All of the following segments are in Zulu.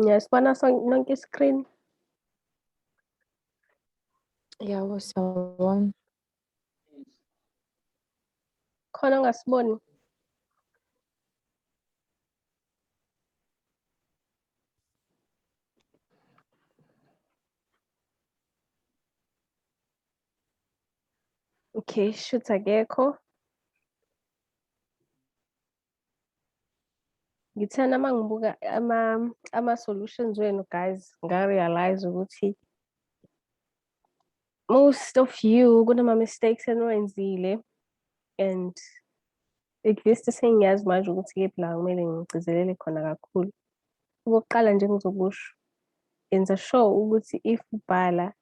Ngiyasibona nonke i-screen. Yabo, siyabona. Khona ongasiboni? Okay, shoot akekho. Ngithena mangibuka ama-solutions wenu guys, nga-realize ukuthi most of you kunama-mistakes eniwenzile and at least sengiyazi manje ukuthi kephi la kumele ngigcizelele khona kakhulu. Okokuqala nje engizokusho, yenza sure ukuthi if ubhala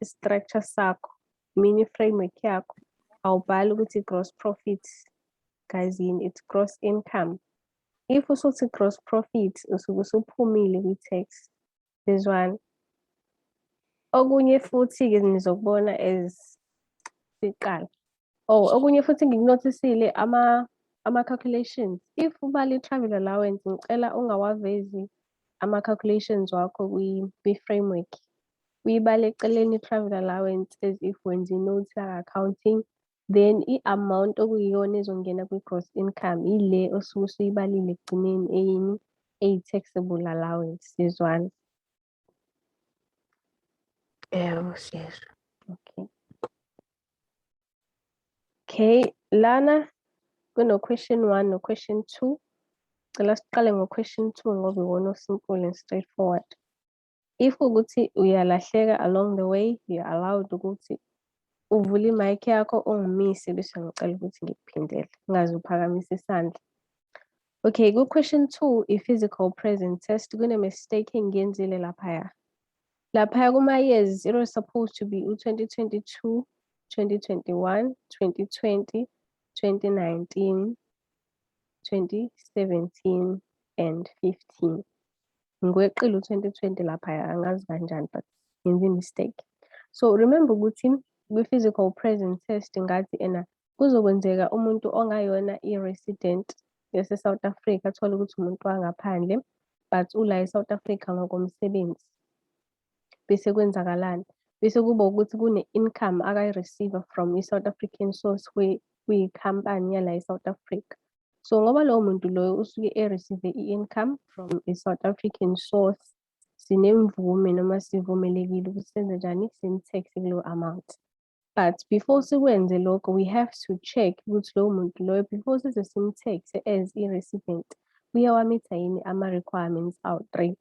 i-structure sakho, mini framework yakho, awubhali ukuthi gross profit guys yini, it's gross income. If usuthi gross profit usuke usuphumile kwi-tax. This one. Okunye futhi-ke nizokubona as siqala. Okunye futhi ngikunotisile ama-calculations. If ubala i-travel allowance, ngicela ungawavezi ama-calculations wakho kwi-framework. Uyibale eceleni i-travel allowance as if wenza i-note accounting. Then i-amount okuyiyona ezongena kwi-gross income ile osuke usuyibalile ekugcineni eyini eyi-taxable allowance. This one. Yebo, siyezwa. Okay, lana kuno-question 1 no-question 2. Cela siqale ngo-question 2 ngoba iwona osimple and straightforward. If ukuthi uyalahleka along the way, you're allowed ukuthi uvule i-mic yakho ungimise bese ngicela ukuthi ngikuphindele, ungaze uphakamise isandla. Okay, ku-question 2, i-physical present test, kune-mistake engiyenzile laphaya. Laphaya kuma-years, it was supposed to be u-2022, 2021, 2020, 2019, 2017 and 15. Ngweqile u-2020 laphaya, angazi kanjani but ngenze i-mistake. So remember ukuthi kwi-physical present test ngathi kuzokwenzeka umuntu ongayona i-resident yase-South Africa athole ukuthi umuntu wangaphandle but ula e-South Africa ngokomsebenzi. Bese kwenzakalani? Bese kuba ukuthi kune-income akayi-receive from i-South African source kuyikhampani yala e-South Africa. So ngoba lowo muntu loyo usuke e-receive i-income from i-South African source, sinemvume noma sivumelekile ukuthi senze njani, sim-tax kuleyo amount. But before sikwenze lokho, we have to check ukuthi lowo muntu loyo before size sim-tax as i-resident uyawamitha yini ama-requirements awu-3.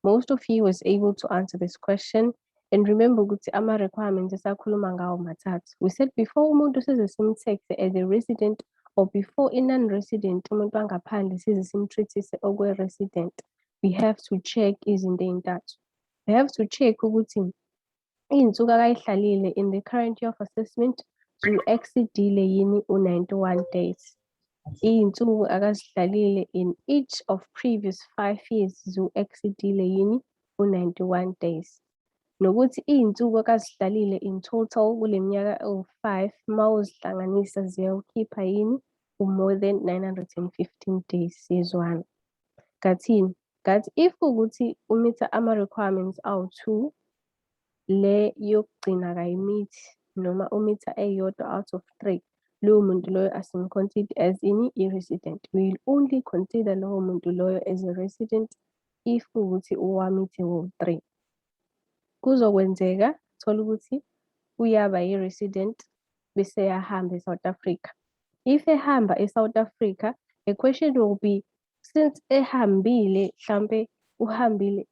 Most of you was able to answer this question. And remember ukuthi ama-requirements esakhuluma ngawo mathathu. We said before umuntu size sim-tax as a resident or before i-non-resident umuntu wangaphandle size sim-treatise okwe-resident, we have to check izinto ey'ntathu. We have to check ukuthi iy'nsuku akayihlalile in the current year of assessment zu-exceedile yini u-91 days. Iy'nsuku akazihlalile in each of previous 5 years zu-exceedile yini u-91 days. Nokuthi iy'nsuku akazihlalile in total kule minyaka ewu-5 mawuzihlanganisa ziyawukhipha yini more than 915 days. Sizwana. Ngathini? Ngathi if ukuthi umitha ama-requirements awu-2, le yokugcina kayimithi noma umitha eyodwa out of 3, lowo muntu loyo asimconsider as ini i-resident. We will only consider lowo muntu loyo as a resident if ukuthi uwamithe wo-3. Kuzokwenzeka thola ukuthi uyaba i-resident bese yahamba e-South Africa. If ehamba e-South Africa, the question will be, since ehambile mhlampe uhambile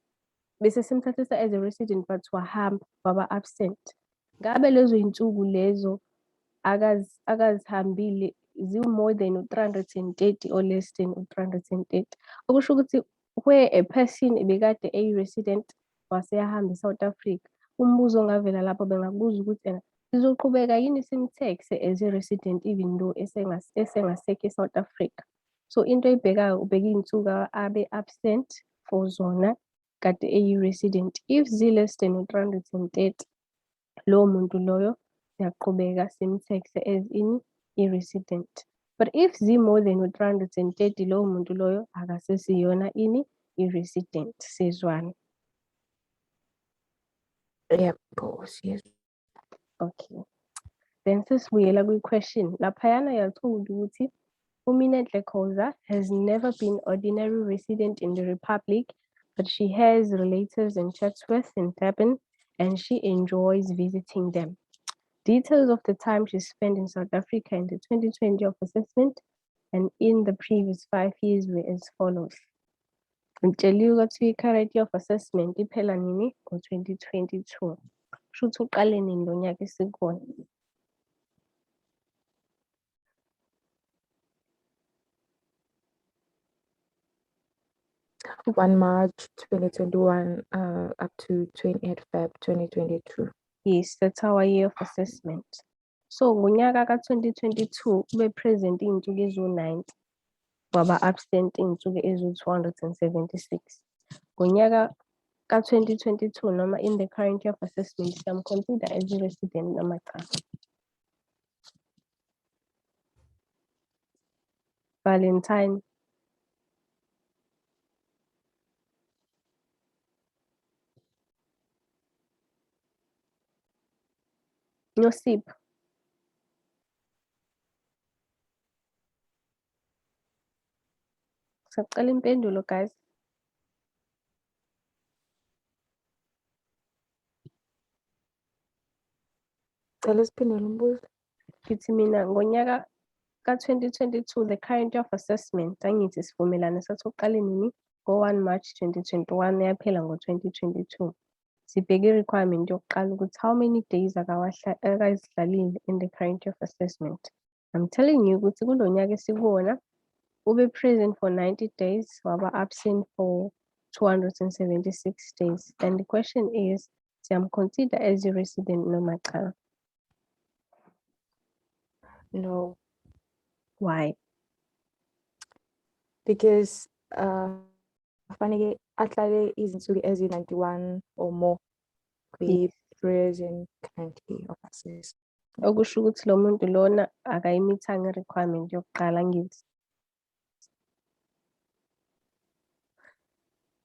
bese simthathisa as a resident but wahamba waba absent, ngabe lezo iy'nsuku lezo akazihambile ziwu-more than u-330 or less than u-330. Okusho ukuthi where a person bekade eyi-resident waseyahamba e-South Africa, umbuzo ongavela lapho bengakubuza ukuthi sizoqhubeka yini sim-tax as a-resident even though esengasekho e-South Africa. So into oyibhekayo ubheka iy'nsuku abe absent for zona kade eyi-resident. If zi-less than u-330, lowo muntu loyo siyaqhubeka sim-tax as ini i-resident. But if zi-more than u-330, lowo muntu loyo akasesiyona ini i-resident sezwana. Yebo, siyezwa. Okay. Then sesibuyela kwi-question. Laphayana you're told ukuthi Uminenhle Khoza has never been ordinary resident in the Republic, but she has relatives in Chatsworth in Durban, and she enjoys visiting them. Details of the time she spent in South Africa in the 2020 of assessment and in the previous 5 years were as follows. Ngitsheliwe ukuthi i-character of assessment iphela nini? Ngo-2022. Kusho ukuthi uqale nini lo nyaka esikuwona? 1 March 2021 up to 28 Feb 2022. Yes, that's our year of assessment. So ngonyaka ka-2022 ube present iy'nsuku eziwu-90, waba absent iy'nsuku eziwu-276. Ngonyaka ka-2022 noma in the current year of assessment, siyamconsider as a resident noma cha? Valentine. Nosipho. Sacela impendulo, guys. Cela siphendule umbuzo. Ngithi mina ngonyaka ka-2022 the current year of assessment angithi sivumelane sathi uqale nini? Ngo-1 March 2021 yaphela ngo-2022. Sibheke i-requirement yokuqala ukuthi how many days akazihlalile in the current year of assessment. I'm telling you ukuthi kulo nyaka esikuwona ube present for 90 days, waba absent for 276 days. And the question is, siyamconsider as a resident noma cha? No, Why? because kufanele ahlale izinsuku ezi-91 or more kwi-present currently of assessment. Okusho ukuthi lo muntu lona akayimithanga i-requirement yokuqala ngithi.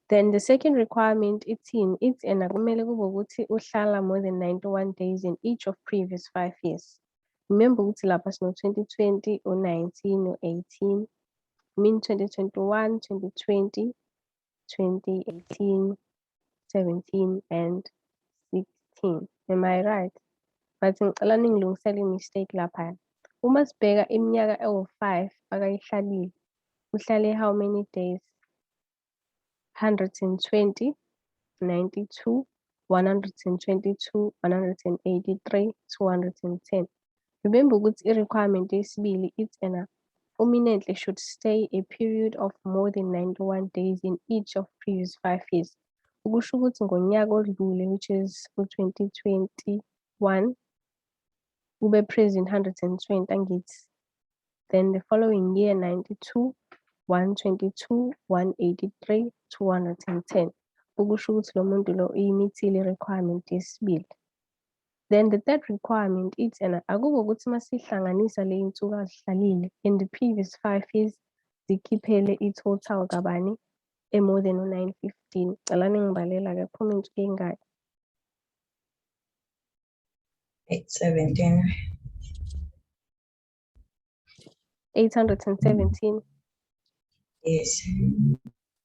Then the second requirement ithini? Ithi ena kumele kube ukuthi uhlala more than 91 days in each of previous 5 years. Remember ukuthi lapha sino 2020, o-19, o-18, mean 2021, 2020, 2018, 17 and 16. Am I right? But ngicela ningilungisele i-mistake lapha. Uma sibheka iminyaka ewu-5 akayihlalile, uhlale how many days? 120, 92, 122, 183, 210. Remember ukuthi i-requirement yesibili ithi ena Uminenhle should stay a period of more than 91 days in each of previous 5 years. Ukusho ukuthi ngonyaka odlule, which is u-2021, ube present 120 angithi. Then the following year 92, 122, 183, 210. Ukusho ukuthi lo muntu lo uyimithile i-requirement yesibili. Then the third requirement ithi ena akube ukuthi masihlanganisa le iy'nsuku azihlalile in the previous 5 years zikhiphele i-total kabani more than u-915. Cela ningibalela ke kuphuma iy'nsuku ey'ngaki? 817. 817. Yes.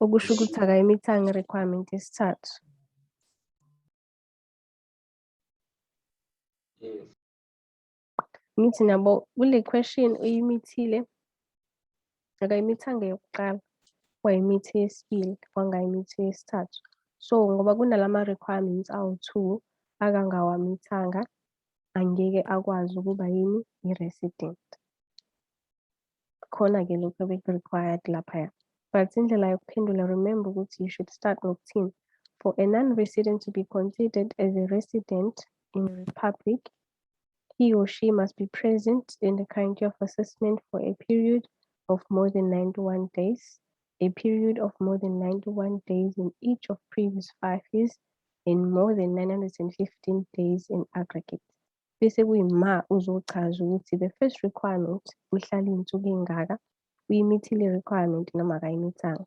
Okusho ukuthi akayimithanga i-requirement yesithathu. Ngithi nabo kule question uyimithile akayimithanga yokuqala, wayimithi yesibili, wangayimithi yesithathu. So ngoba kunalama requirements awu-2 akangawamithanga, angeke akwazi ukuba yini i-resident. Khona-ke lokhu beku-required laphaya. But indlela yokuphendula, remember ukuthi you should start ngokuthini. For a non-resident to be considered as a resident in the Republic, he or she must be present in the current year of assessment for a period of more than 91 days, a period of more than 91 days in each of previous 5 years, in more than 915 days in aggregate. Bese kuyima uzochaza ukuthi the first requirement uhlala iy'nsuku ey'ngaka, uyimithile i-requirement noma akayimithanga.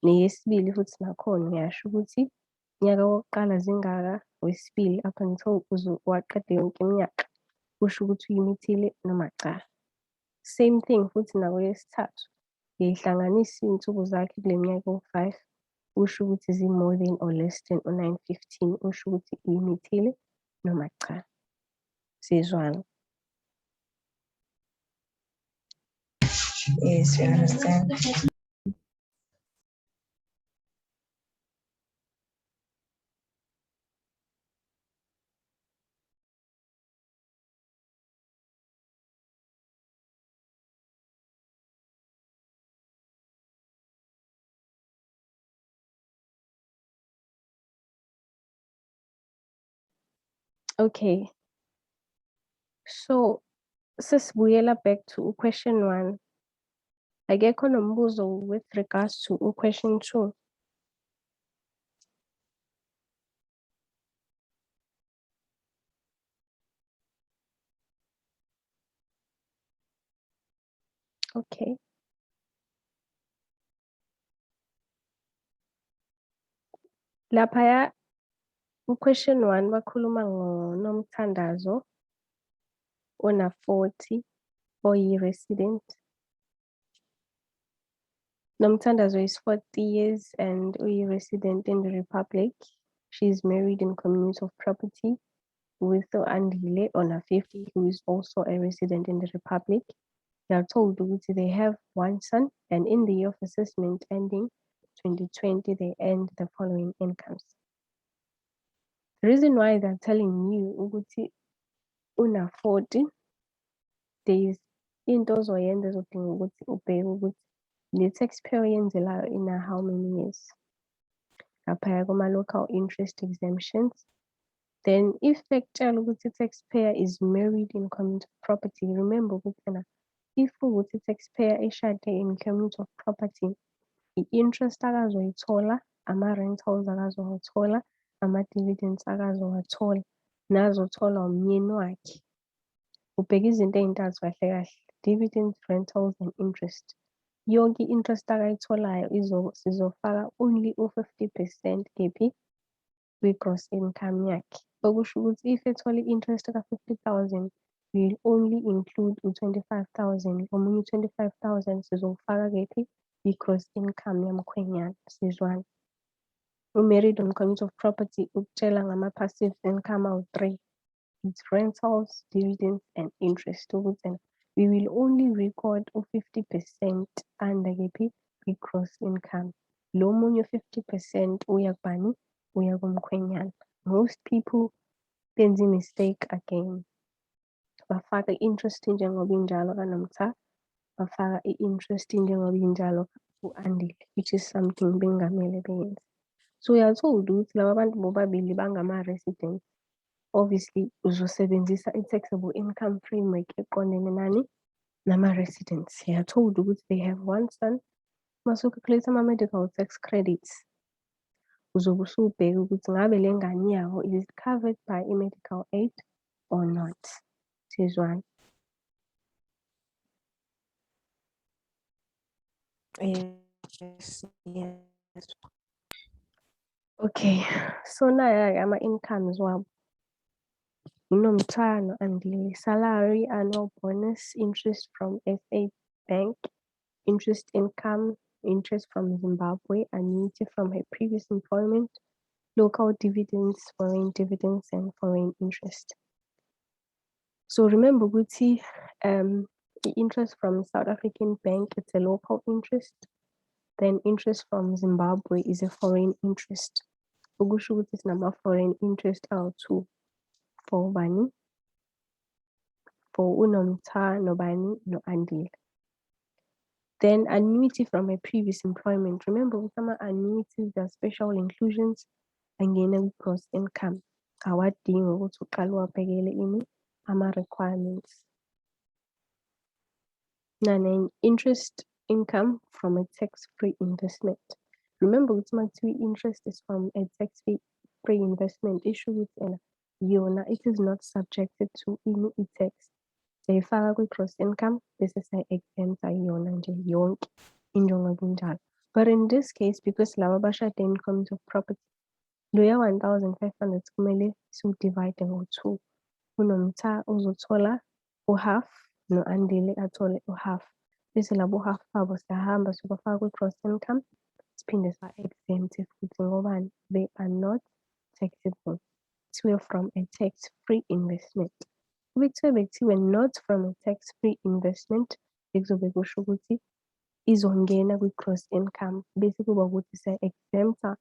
Neyesibili futhi nakhona uyasho ukuthi unyaka wokuqala zingaka, wesibili up until uze waqeda yonke iminyaka, kusho ukuthi uyimithile noma cha. Same thing futhi nakweyesithathu, uyayihlanganisa iy'nsuku zakhe kule minyaka ewu-5, usho ukuthi zi-more than or less than u-915, usho ukuthi uyimithile noma cha. Sizwana? Yes, we understand. Okay. So sesibuyela back to question 1. Akekho nombuzo with regards to question 2. Okay. Laphaya question 1 bakhuluma ngoNomthandazo ona 40 oyi-resident. Nomthandazo is 40 years and uyi-resident in the Republic. She is married in community of property with Andile ona 50, who is also a resident in the Republic. They are told ukuthi they have one son, and in the year of assessment ending 2020, they earned the following incomes. The reason why they're telling you ukuthi una 40, there is into ozoyenza ezodinga ukuthi ubheke ukuthi le taxpayer oyenzelayo ina how many years. Laphaya kuma-local interest exemptions. Then if bekutshela ukuthi taxpayer is married in community of property, remember ukuthi if ukuthi taxpayer eshade in community of property, i-interest akazoyithola, ama-rentals akazowathola, ama-dividends akazowathola, nazotholwa umyeni wakhe. Ubheka izinto ey'ntathu kahle kahle, dividends, rentals and interest. Yonke i-interest akayitholayo sizofaka only u-50% kephi kwi-gross income yakhe. Okusho ukuthi if ethola i-interest ka-50,000, we will only include u-25,000, omunye u-25,000 sizowufaka kephi i-gross income yamkhwenyana. Sizwana? U-married on community of property ukutshela ngama-passive income awu-3. It's rentals, dividends and interest. Ukuthi we will only record u-50% under kephi i-gross income. Lo munye u-50% uya kubani? Uya kumkhwenyana. Most people benza i-mistake again. Bafaka i-interest njengoba injalo kaNomtha, bafaka i-interest njengoba injalo ku-Andile, which is something bengamele benze. So uyathola ukuthi laba bantu bobabili bangama-residents. Obviously uzosebenzisa i-taxable income framework eqondene nani? Nama-residents. Uyathola ukuthi they have one son. Masu-calculate ama-medical tax credits, uzobe usubheka ukuthi ngabe le ngane yabo is it covered by i-medical aid or not. Sizwana? Yes, yes. Okay, so naya-ke ama-incomes wabo. uNomtha no-Andile, salary, annual bonus, interest from SA Bank, interest income, interest from Zimbabwe, annuity from her previous employment, local dividends, foreign dividends, and foreign interest. So remember ukuthi the interest from South African Bank, it's a local interest. Then interest from Zimbabwe is a foreign interest. Ukusho ukuthi sinama-foreign interest awu-2 for bani? For uNomtha nobani no-Andile. Then annuity from a previous employment. Remember with some annuities, there are special inclusions angena gross income. Awadingi ukuthi uqale uwabhekele ini ama-requirements. Nane interest income from a tax-free investment. Remember ukuthi makuthiwa interest is from a tax-free investment. Issue with yona, it is not subjected to any tax. Siyayifaka kwi-gross income bese siya-exempta yona nje yonke injongo kunjalo. But in this case, because laba bashade in terms of property, loya 1,500 kumele siwudivide ngo-2. UNomtha uzothola u-half, no-Andile athole u-half. Bese labo half babo siyahamba sibafaka kwi-gross income, siphinde sa-exempt futhi ngobani? They are not taxable. Kuthiwe from a tax-free investment. Bekuthiwe not from a tax-free investment, bekuzobe kusho ukuthi izongena kwi-gross income bese kuba ukuthi siya-exempta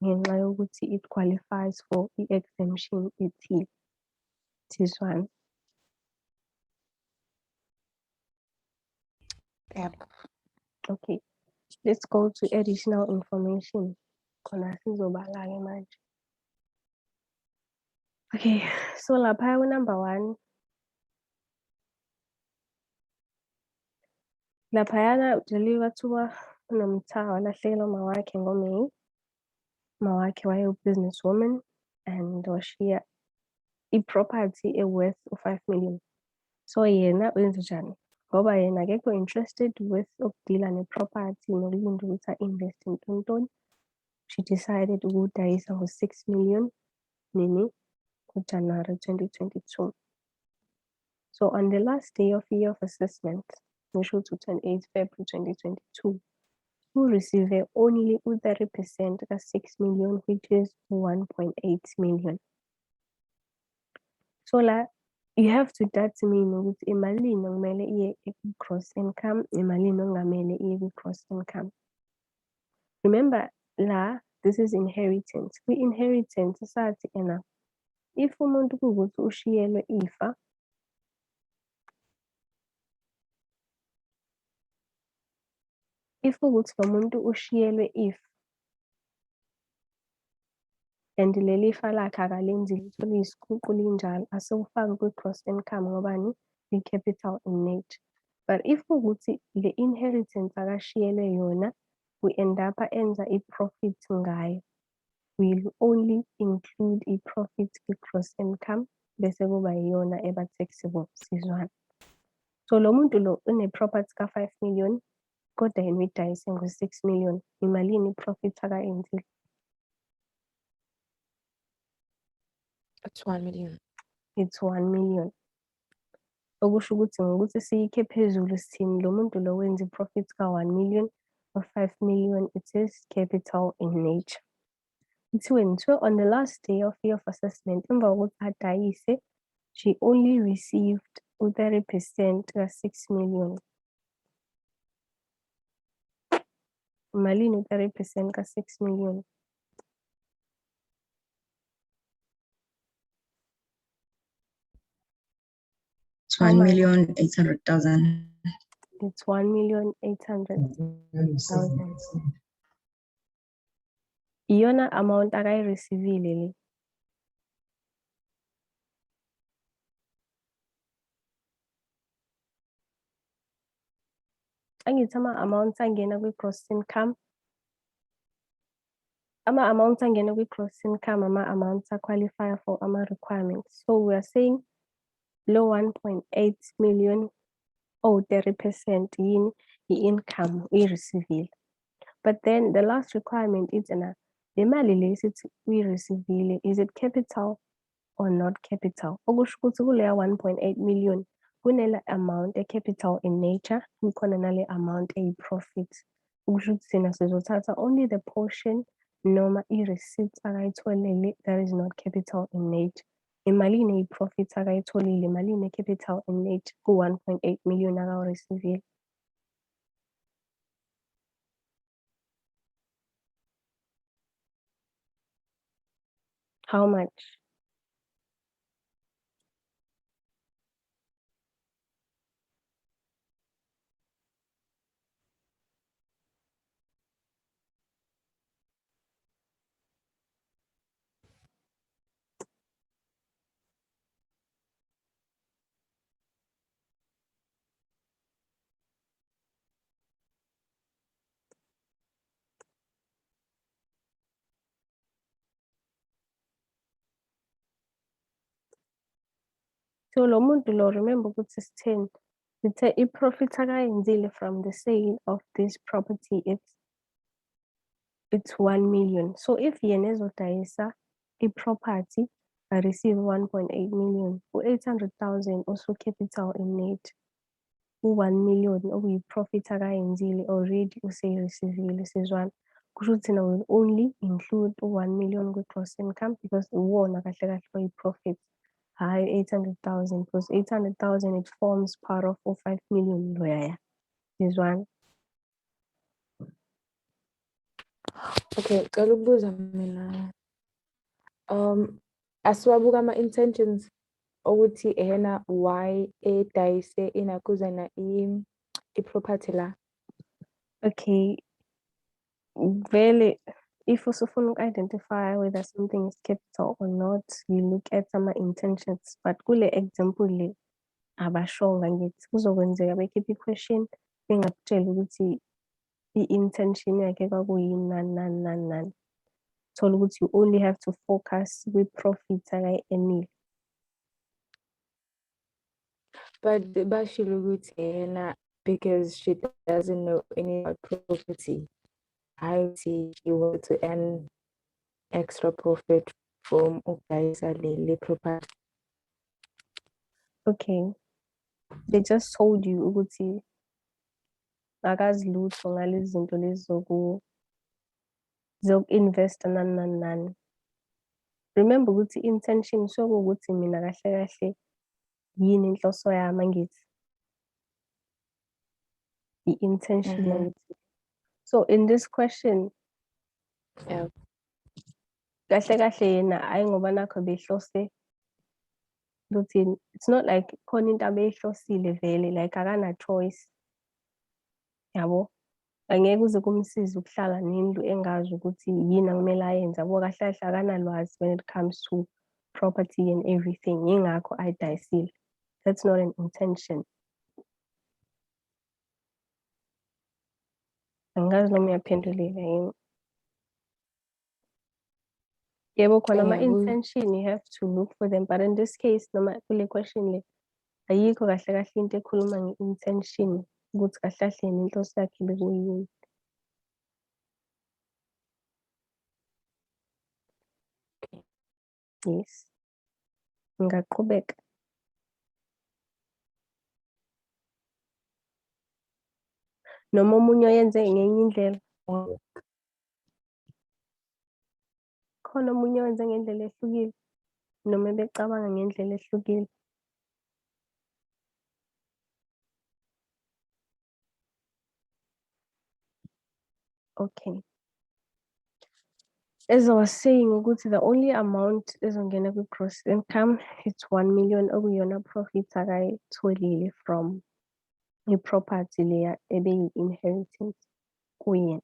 ngenxa yokuthi it qualifies for i-exemption ethile. This one. Yep. Okay, let's go to additional information. Khona sizobala-ke manje. Okay, so lapha number 1. Laphayana udeliver kuthiwa uNomtha walahlekelwa umawakhe ngoMeyi. Umawakhe waye-businesswoman and washiya i-property e-worth u-5 million. So yena wenza njani? Ngoba yena akekho interested with ukudila ne-property nokulinda ukuthi a-invest in. She decided ukudayisa ngo-6 million nini kuJanuary 2022. So on the last day of year of assessment, which was 28 February 2022, who received only 30% of 6 million, which is 1.8 million. So you have to determine ukuthi imalini okumele iye ku-gross income, imalini okungamele iye ku-gross income. Remember this is inheritance. Kwi-inheritance sathi if umuntu kuwukuthi ushiyelwe ifa, if kuwukuthi lo muntu ushiyelwe ifa and leli ifa lakhe akalenzile litho liyisiqhuqu linjalo, asewufaki kwi-gross income ngobani? I-capital in nature. But if kuwukuthi le inheritance akashiyelwe yona, we end up enza i-profit ngayo, we'll only include i-profit kwi-gross income bese kuba yiyona eba taxable. Sizwana. So lo muntu lo une-property ka-5 million kodwa yena uyidayise ngo-6 million, imalini i-profit akayenzile? It's 1 million. It's 1 million. Okusho ukuthi ngokuthi siyikhe phezulu sithini lo muntu lo wenza i-profit ka-1 million or 5 million, it is capital in nature. Kuthiwe on the last day of year of assessment, emva kokuthi adayise, she only received 30% ka-6 million. Malini 30% ka-6 million? It's 1,800,000. It's 1,800,000. Iyona amount akayireceive le. Angithi ama-amounts angena kwi-gross income. Ama-amounts angena kwi-gross income ama-amounts qualify for ama-requirements. So we are saying low 1.8 million or 30% yini i-income uyi-receive. But then the last requirement is le mali le sithi uyi-receive, is it capital or not capital? Okusho ukuthi kuleya 1.8 million kunela amount e-capital in nature, kukhona nale amount eyi-profit. Okusho ukuthi thina sizothatha only the portion noma i-receipt akayitholile that is not capital in nature. Imalini eyi-profit akayitholile, imalini e-capital in nature ku-1.8 million akawu-receive. How much? So lo muntu lo, remember ukuthi sitheni? Sithe i-profit akayenzile from the sale of this property, it's it's 1 million. So if yena ezodayisa i-property, I receive 1.8 million. U-800,000 also capital in net. U-1 million okuyi-profit akayenzile already useyirisivile sizwana. Kusho ukuthi thina will only include u-1 million kwi-gross income because iwona kahle kahle oyi-profit, hhayi 800,000 because 800,000 it forms part of u-5 million loyaya. Sizwana. Okay, cela ukubuza mina. Asiwabuka ama-intentions ukuthi ehena why edayise inakuzana i-property la. Okay, vele if usufuna uku-identify whether something is capital or not, you look at ama-intentions. But kule example le abashonga ngithi kuzokwenzeka bekhiphe i-question bengakutshela ukuthi i-intention yakhe kwakuyini nani. Thola ukuthi you only have to focus kwi-profit akayi-enile. But bashilo ukuthi yena because she doesn't know any about property, how she want to earn extra profit from ukudayisa le property. Okay, they just told you ukuthi akazi lutho ngalezi zinto lezi zoku-invest nani. Remember ukuthi intention sokuwukuthi mina kahle kahle yini inhloso yami angithi i-intention angithi. So in this question Yeah. kahle kahle yena ayi ngoba nakho behlose ukuthi it's not like khona into abeyihlosile vele like akana choice. Yabo, angeke uze kumsiza ukuhlala nendlu engazi ukuthi yini akumele ayenze yabo, kahle kahle akanalwazi when it comes to property and everything, yingakho ayidayisile. That's not an intention. Angazi noma uyaphenduleka yini. Yebo khona ama-intention, you have to look for them, but in this case noma kule question le ayikho kahle kahle into ekhuluma nge-intention ukuthi kahle kahle yena inhloso yakhe bekuyini. Yes, ngingaqhubeka. Noma omunye oyenze ngenye indlela. Khona omunye owenze ngendlela ehlukile noma ebecabanga ngendlela ehlukile. Okay. As I was saying ukuthi the only amount ezongena kwi-gross income it's 1 million okuyona profit akayitholile from i-property leya ebeyi-inheritance kuyena.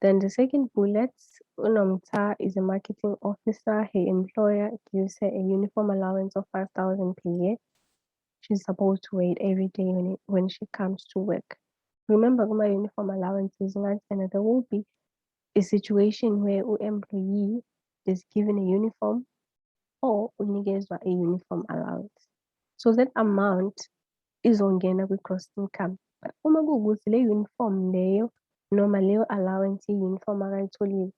Then the second bullet, uNomta is a marketing officer. Her employer gives her a uniform allowance of 5,000 per year. She's supposed to wear it every day when she comes to work. Remember, my uniform allowance is not, and there will be a situation where an employee is given a uniform or unikezwa a uniform allowance. So that amount is ongena kwi-gross income. But uma kuwukuthi le uniform leyo noma leyo allowance i-uniform akayitholile,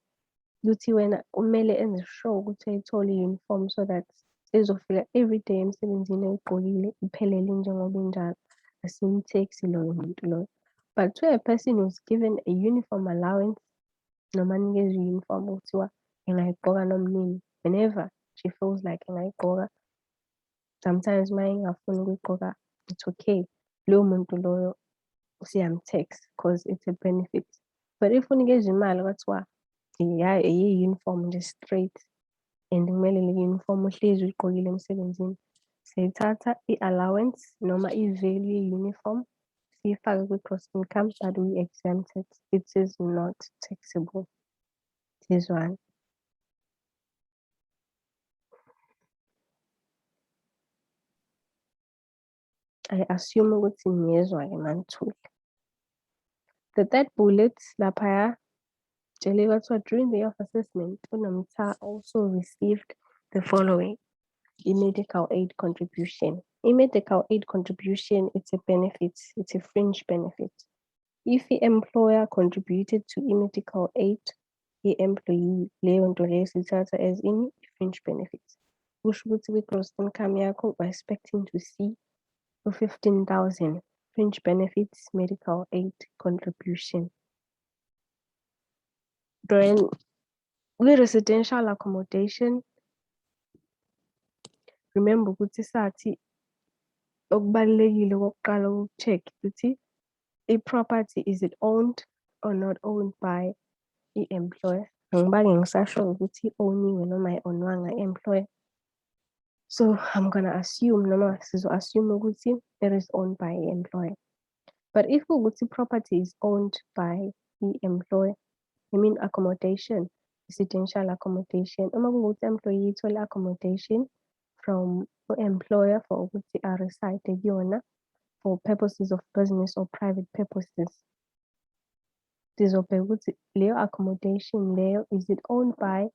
ukuthi wena kumele enze sure ukuthi ayithole i-uniform so that ezofika every day emsebenzini eyigqokile iphelele njengoba injalo, asimtaxi loyo muntu loyo. But to a person who's given a uniform allowance noma anikezwe i-uniform kuthiwa engayigqoka noma nini whenever she feels like engayigqoka, sometimes uma engafuni ukuyigqoka it's okay, loyo muntu loyo siyamtax because it's a benefit. But if unikezwe imali kwathiwa iyi-uniform nje straight and kumele le uniform uhlezi uyigqokile emsebenzini, siyayithatha i-allowance noma i-value ye-uniform siyifake kwi-gross income but we exempt it. It is not taxable. This one. I assume ukuthi niyezwa-ke manithule. The third bullet laphaya tshele kwathiwa during the year of assessment uNomta also received the following: i-medical aid contribution. I-medical aid contribution, it's a benefit, it's a fringe benefit. If the employer contributed to medical aid i-employee, leyo nto leyo siyithatha as ini fringe benefits. Kusho ukuthi kwi-gross income yakho we're expecting to see u-15,000 fringe benefits, medical aid contribution. Then kwi-residential accommodation, remember ukuthi sathi okubalulekile kokuqala uku-check ukuthi i-property, is it owned or not owned by i-employer? Angibange ngisasho ukuthi owniwe noma ayi-ownwanga i-employer. So I'm gonna assume noma sizo-assume ukuthi it is owned by i-employer. But if ukuthi property is owned by i-employer, I mean accommodation, residential accommodation, uma kuwukuthi employee ithole accommodation from employer for ukuthi a-reside kuyona for purposes of business or private purposes, sizobheka ukuthi leyo accommodation leyo, is it owned by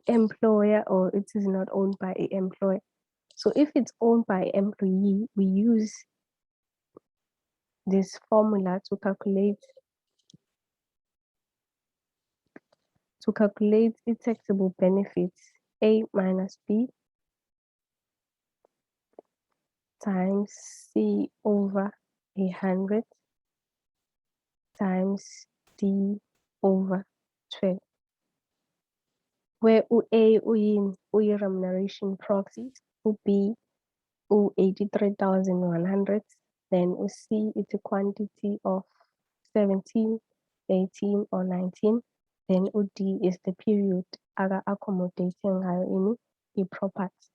employer or it is not owned by a employer. So if it's owned by employee, we use this formula to calculate its taxable benefits, A minus B times C over 100 times D over 12. Where A remuneration proxies, B 83,100, then C is a quantity of 17, 18 or 19, then D is the period aga accommodating ngayo ini i-property.